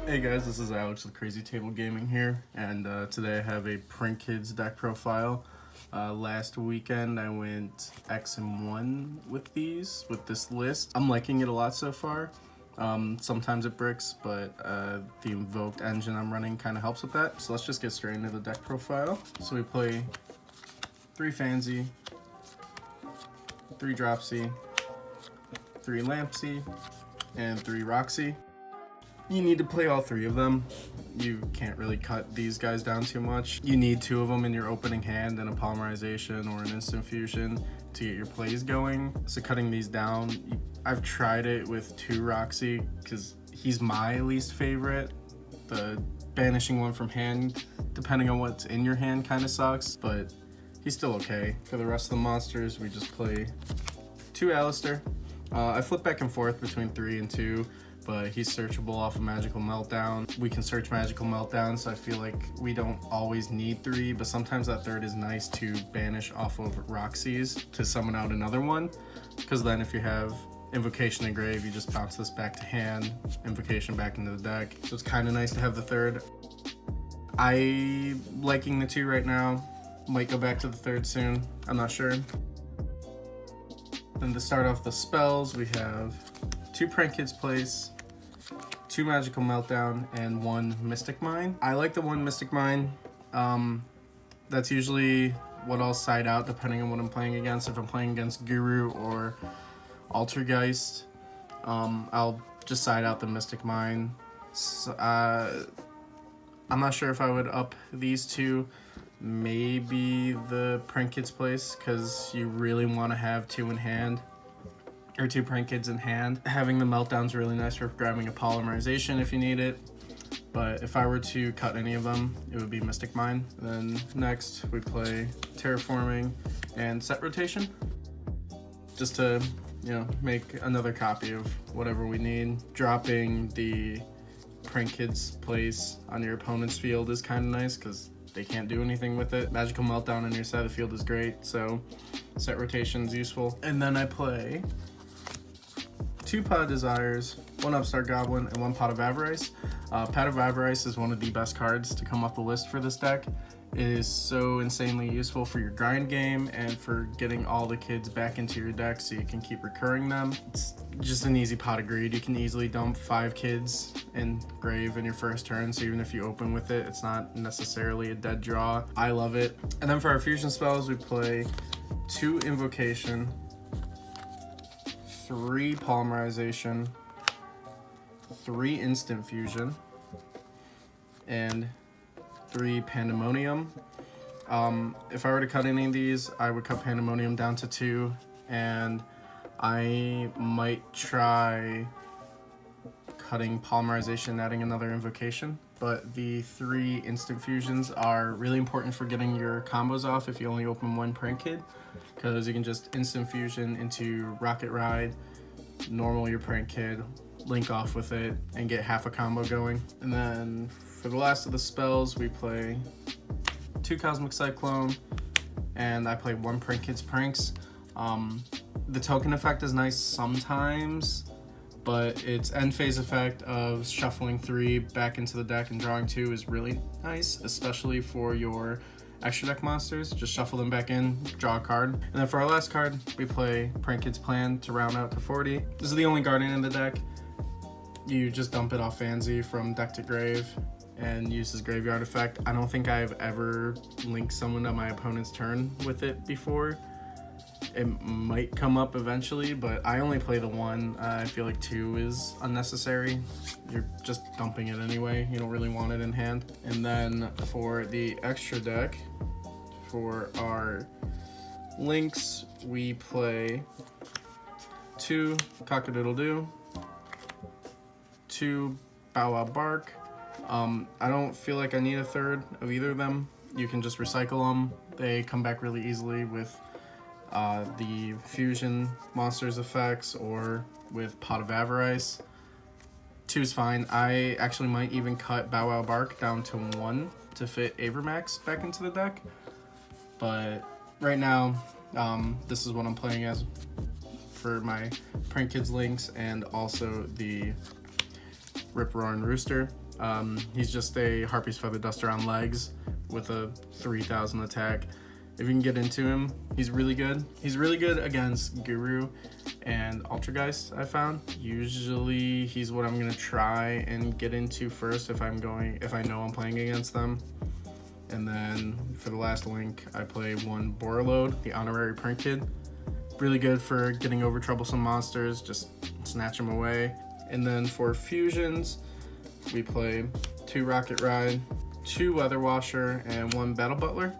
Hey guys, this is Alex with Crazy Table Gaming here, and today I have a Print Kids deck profile. Last weekend I went X and 1 with this list. I'm liking it a lot so far. Sometimes it bricks, but the invoked engine I'm running kind of helps with that. So let's just get straight into the deck profile. So we play 3 Fancy, 3 Dropsy, 3 Lampsy, and 3 Roxy. You need to play all 3 of them. You can't really cut these guys down too much. You need 2 of them in your opening hand and a polymerization or an instant fusion to get your plays going. So cutting these down, I've tried it with 2 Roxy because he's my least favorite. The banishing one from hand, depending on what's in your hand, kind of sucks, but he's still okay. For the rest of the monsters, we just play 2 Alistair. I flip back and forth between 3 and 2. But he's searchable off of Magical Meltdown. We can search Magical Meltdown, so I feel like we don't always need 3, but sometimes that 3rd is nice to banish off of Roxy's to summon out another one, because then if you have Invocation and Grave, you just bounce this back to hand, Invocation back into the deck, so it's kind of nice to have the 3rd. I'm liking the 2 right now, might go back to the 3rd soon, I'm not sure. Then to start off the spells, we have 2 Prank Kids Place, 2 Magical Meltdown, and 1 Mystic Mine. I like the 1 Mystic Mine. That's usually what I'll side out depending on what I'm playing against. If I'm playing against Guru or Altergeist, I'll just side out the Mystic Mine. So, I'm not sure if I would up these 2. Maybe the Prank Kids Place, because you really want to have 2 in hand. Or 2 Prank Kids in hand. Having the Meltdown's really nice for grabbing a polymerization if you need it. But if I were to cut any of them, it would be Mystic Mine. Then next we play Terraforming and Set Rotation. Just to, make another copy of whatever we need. Dropping the Prank Kids Place on your opponent's field is kind of nice because they can't do anything with it. Magical Meltdown on your side of the field is great, so Set Rotation is useful. And then I play 2 Pot of Desires, 1 Upstart Goblin, and 1 Pot of Avarice. Pot of Avarice is one of the best cards to come off the list for this deck. It is so insanely useful for your grind game and for getting all the kids back into your deck so you can keep recurring them. It's just an easy pot of greed. You can easily dump 5 kids in grave in your first turn, so even if you open with it, it's not necessarily a dead draw. I love it. And then for our fusion spells, we play 2 Invocation, 3 Polymerization, 3 Instant Fusion, and 3 Pandemonium. If I were to cut any of these, I would cut Pandemonium down to 2, and I might try cutting Polymerization and adding another Invocation. But the 3 Instant Fusions are really important for getting your combos off if you only open 1 Prank Kid, because you can just Instant Fusion into Rocket Ride, normal your Prank Kid, link off with it, and get half a combo going. And then for the last of the spells, we play 2 Cosmic Cyclone, and I play 1 Prank Kids Pranks. The token effect is nice sometimes, but its end phase effect of shuffling 3 back into the deck and drawing 2 is really nice, especially for your extra deck monsters. Just shuffle them back in, draw a card. And then for our last card, we play Prank Kids Plan to round out to 40. This is the only Guardian in the deck. You just dump it off Fancy from deck to grave and use his graveyard effect. I don't think I've ever linked someone on my opponent's turn with it before. It might come up eventually, but I only play the 1. I feel like 2 is unnecessary. You're just dumping it anyway. You don't really want it in hand. And then for the extra deck, for our links, we play 2 Cock-a-doodle-doo, 2 Bow Wow Bark. I don't feel like I need a 3rd of either of them. You can just recycle them. They come back really easily with the fusion monsters effects or with Pot of Avarice. 2 is fine. I actually might even cut Bow Wow Bark down to 1 to fit Avermax back into the deck. But right now, this is what I'm playing as for my Prank Kids links and also the Rip Roaring Rooster. He's just a Harpy's Feather Duster on legs with a 3000 attack. If you can get into him, he's really good. He's really good against Guru and Ultrageist, I found. Usually he's what I'm gonna try and get into first if I know I'm playing against them. And then for the last link, I play one Borreload, the Honorary Print Kid. Really good for getting over troublesome monsters, just snatch them away. And then for fusions, we play 2 Rocket Ride, 2 Weather Washer, and 1 Battle Butler.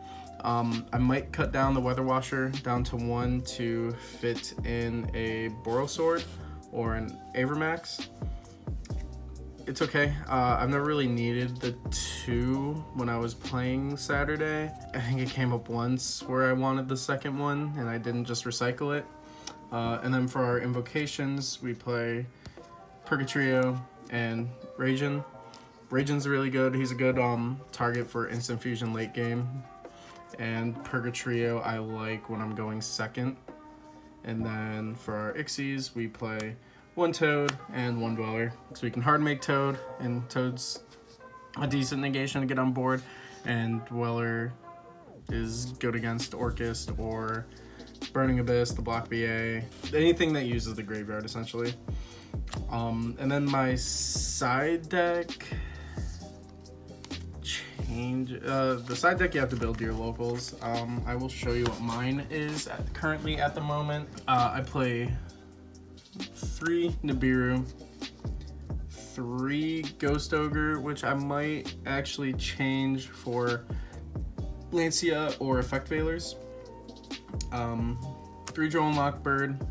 I might cut down the Weather Washer down to 1 to fit in a Boros Sword or an Avermax. It's okay. I've never really needed the 2 when I was playing Saturday. I think it came up once where I wanted the second one and I didn't just recycle it. And then for our invocations, we play Purgatrio and Ragin. Ragin's really good. He's a good target for instant fusion late game. And Purgatrio I like when I'm going second. And then for our Ixies, we play 1 Toad and 1 Dweller. So we can hard make Toad, and Toad's a decent negation to get on board. And Dweller is good against Orcust or Burning Abyss, the Block BA, anything that uses the graveyard essentially. And then my side deck the side deck you have to build your locals. I will show you what mine is currently at the moment. I play 3 Nibiru, 3 Ghost Ogre, which I might actually change for Lancia or Effect Veilers, 3 Drone Lockbird,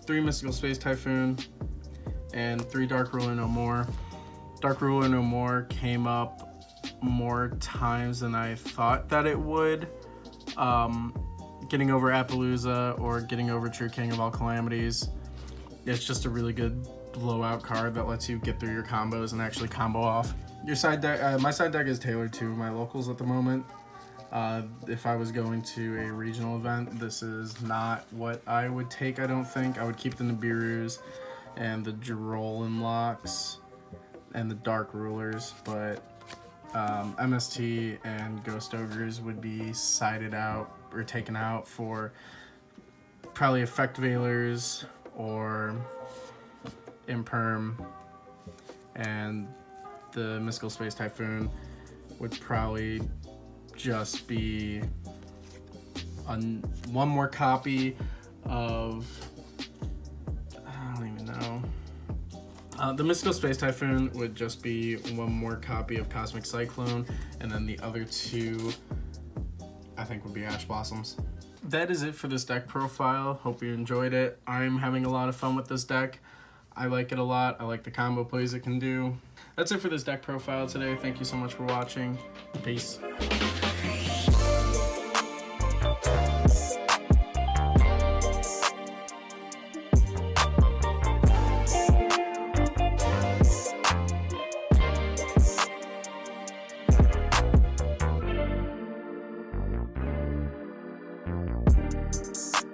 3 Mystical Space Typhoon, and 3 Dark Ruler No More. Dark Ruler No More came up more times than I thought that it would. Getting over Appaloosa or getting over True King of All Calamities. It's just a really good blowout card that lets you get through your combos and actually combo off. Your side deck, my side deck is tailored to my locals at the moment. If I was going to a regional event, this is not what I would take, I don't think. I would keep the Nibirus and the Drolan Locks and the Dark Rulers, but MST and Ghost Ogres would be sided out or taken out for probably Effect Veilers or Imperm, and the Mystical Space Typhoon would probably just be one more copy of, I don't even know. The Mystical Space Typhoon would just be one more copy of Cosmic Cyclone, and then the other 2 I think would be Ash Blossoms. That is it for this deck profile. Hope you enjoyed it. I'm having a lot of fun with this deck. I like it a lot. I like the combo plays it can do. That's it for this deck profile today. Thank you so much for watching. Peace.